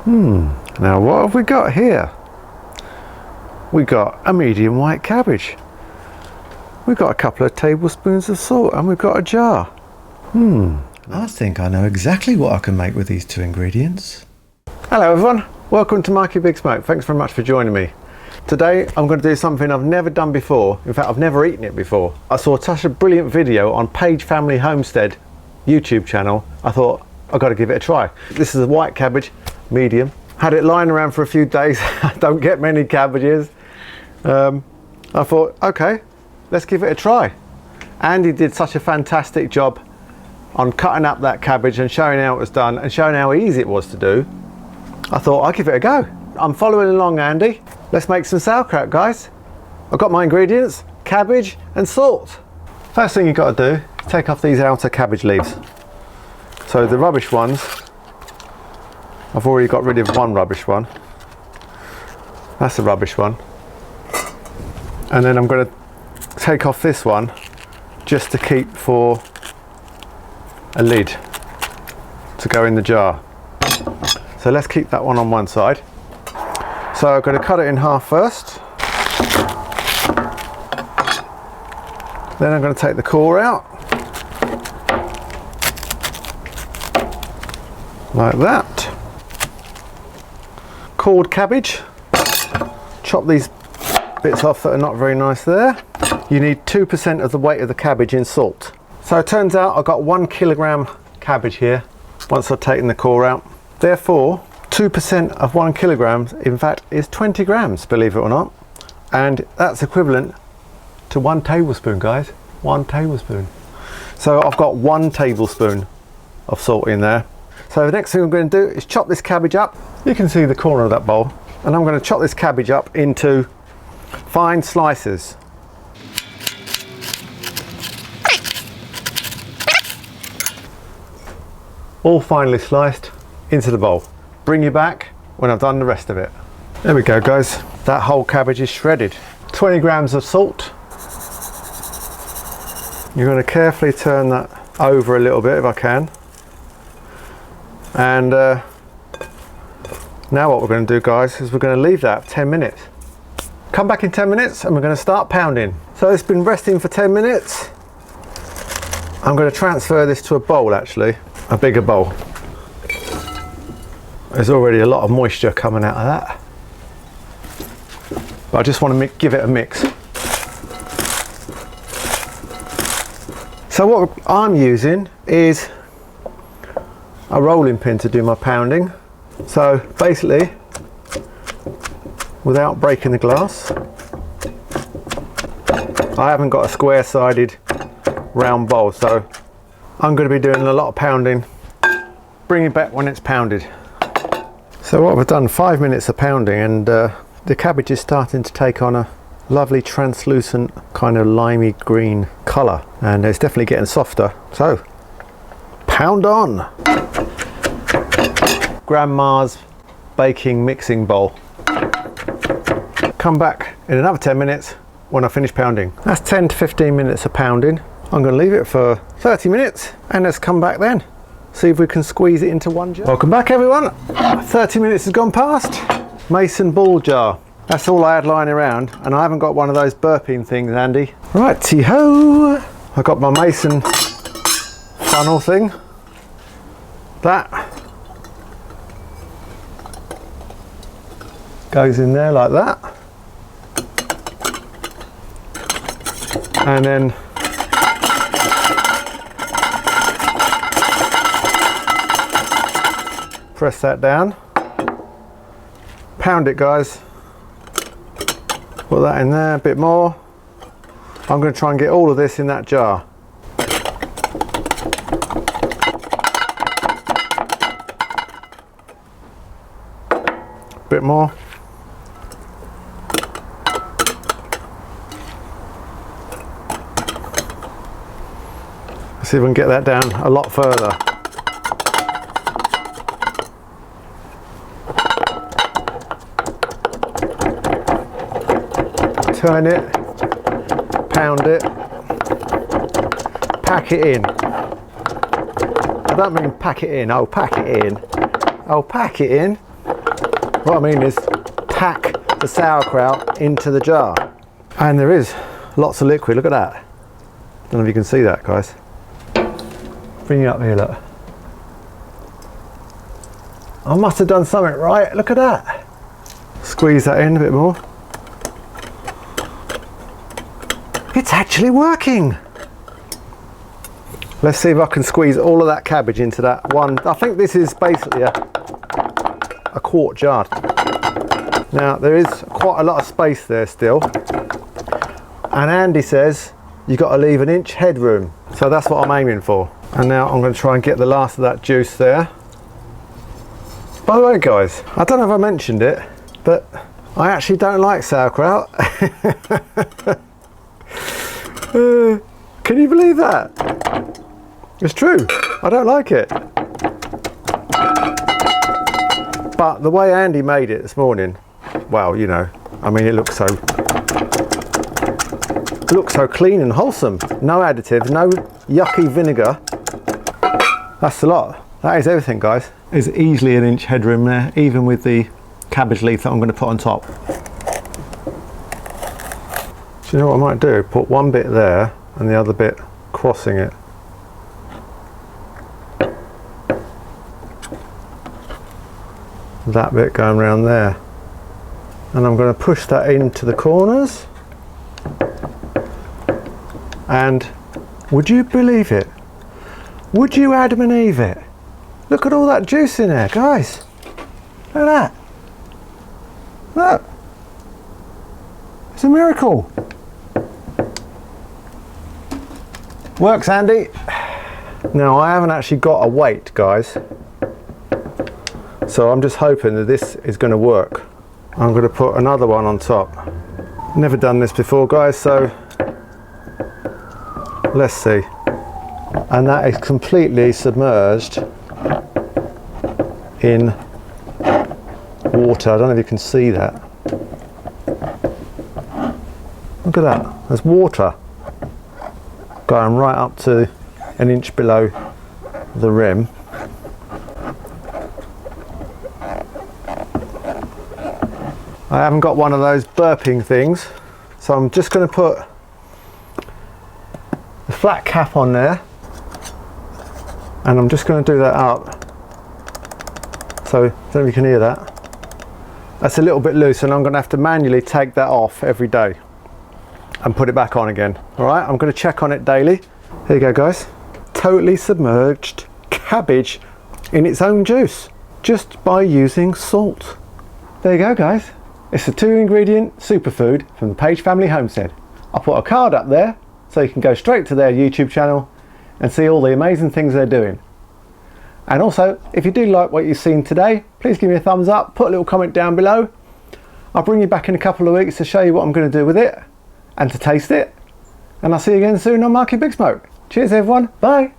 Now what have we got here? We got a medium white cabbage. We've got a couple of tablespoons of salt, and we've got a jar. I think I know exactly what I can make with these 2 ingredients. Hello everyone, welcome to Mikey Big Smoke. Thanks very much for joining me. Today I'm going to do something I've never done before. In fact, I've never eaten it before. I saw such a brilliant video on Paige Family Homestead YouTube channel. I thought, I've got to give it a try. This is a white cabbage, medium. Had it lying around for a few days. I don't get many cabbages. I thought, okay, let's give it a try. Andy did such a fantastic job on cutting up that cabbage and showing how it was done and showing how easy it was to do. I thought, I'll give it a go. I'm following along, Andy. Let's make some sauerkraut, guys. I've got my ingredients, cabbage and salt. First thing you've got to do is take off these outer cabbage leaves. So the rubbish ones, I've already got rid of one rubbish one. That's the rubbish one. And then I'm going to take off this one just to keep for a lid to go in the jar. So let's keep that one on one side. So I'm going to cut it in half first. Then I'm going to take the core out. Like that. Cored cabbage. Chop these bits off that are not very nice there. You need 2% of the weight of the cabbage in salt. So it turns out I've got 1 kilogram cabbage here once I've taken the core out. Therefore 2% of 1 kilogram in fact is 20 grams, believe it or not, and that's equivalent to 1 tablespoon, guys. 1 tablespoon. So I've got 1 tablespoon of salt in there. So the next thing I'm going to do is chop this cabbage up. You can see the corner of that bowl, and I'm going to chop this cabbage up into fine slices. All finely sliced into the bowl. Bring you back when I've done the rest of it. There we go, guys. That whole cabbage is shredded. 20 grams of salt. You're going to carefully turn that over a little bit if I can. And now what we're going to do, guys, is we're going to leave that 10 minutes. Come back in 10 minutes and we're going to start pounding. So it's been resting for 10 minutes. I'm going to transfer this to a bowl, actually, a bigger bowl. There's already a lot of moisture coming out of that. But I just want to give it a mix. So what I'm using is a rolling pin to do my pounding. So basically, without breaking the glass, I haven't got a square-sided round bowl, so I'm going to be doing a lot of pounding. Bring it back when it's pounded. So what I've done, 5 minutes of pounding, and the cabbage is starting to take on a lovely translucent kind of limey green colour, and it's definitely getting softer. So pound on. Grandma's baking mixing bowl. Come back in another 10 minutes when I finish pounding. That's 10 to 15 minutes of pounding. I'm going to leave it for 30 minutes and let's come back then. See if we can squeeze it into one jar. Welcome back, everyone. 30 minutes has gone past. Mason ball jar. That's all I had lying around, and I haven't got one of those burping things, Andy. Righty-ho. I got my Mason funnel thing. That goes in there like that, and then press that down, pound it, guys. Put that in there, a bit more. I'm going to try and get all of this in that jar. Bit more. Let's see if we can get that down a lot further. Turn it, pound it, pack it in. I don't mean pack it in, I'll pack it in. I'll pack it in What I mean is pack the sauerkraut into the jar. And there is lots of liquid, look at that. Don't know if you can see that, guys. Bring you up here, look. I must have done something right, look at that. Squeeze that in a bit more. It's actually working. Let's see if I can squeeze all of that cabbage into that one. I think this is basically a quart jar. Now there is quite a lot of space there still. And Andy says you've got to leave an inch headroom. So that's what I'm aiming for. And now I'm going to try and get the last of that juice there. By the way, guys, I don't know if I mentioned it, but I actually don't like sauerkraut. Can you believe that? It's true, I don't like it. But the way Andy made it this morning, well, you know, I mean, it looks so clean and wholesome. No additives, no yucky vinegar. That's a lot. That is everything, guys. There's easily an inch headroom there, even with the cabbage leaf that I'm going to put on top. Do you know what I might do? Put one bit there and the other bit crossing it. That bit going around there. And I'm going to push that into the corners. And would you believe it? Would you Adam and Eve it? Look at all that juice in there, guys. Look at that. Look. It's a miracle. Works, Andy. Now, I haven't actually got a weight, guys. So I'm just hoping that this is going to work. I'm going to put another one on top. Never done this before, guys, so let's see. And that is completely submerged in water. I don't know if you can see that. Look at that. There's water going right up to an inch below the rim. I haven't got one of those burping things, so I'm just going to put the flat cap on there, and I'm just going to do that up. So I don't know if you can hear that. That's a little bit loose, and I'm going to have to manually take that off every day and put it back on again. All right, I'm going to check on it daily. Here you go, guys. Totally submerged cabbage in its own juice, just by using salt. There you go, guys. It's a 2-ingredient superfood from the Paige Family Homestead. I'll put a card up there so you can go straight to their YouTube channel and see all the amazing things they're doing. And also, if you do like what you've seen today, please give me a thumbs up, put a little comment down below. I'll bring you back in a couple of weeks to show you what I'm going to do with it and to taste it. And I'll see you again soon on Marky Big Smoke. Cheers everyone, bye.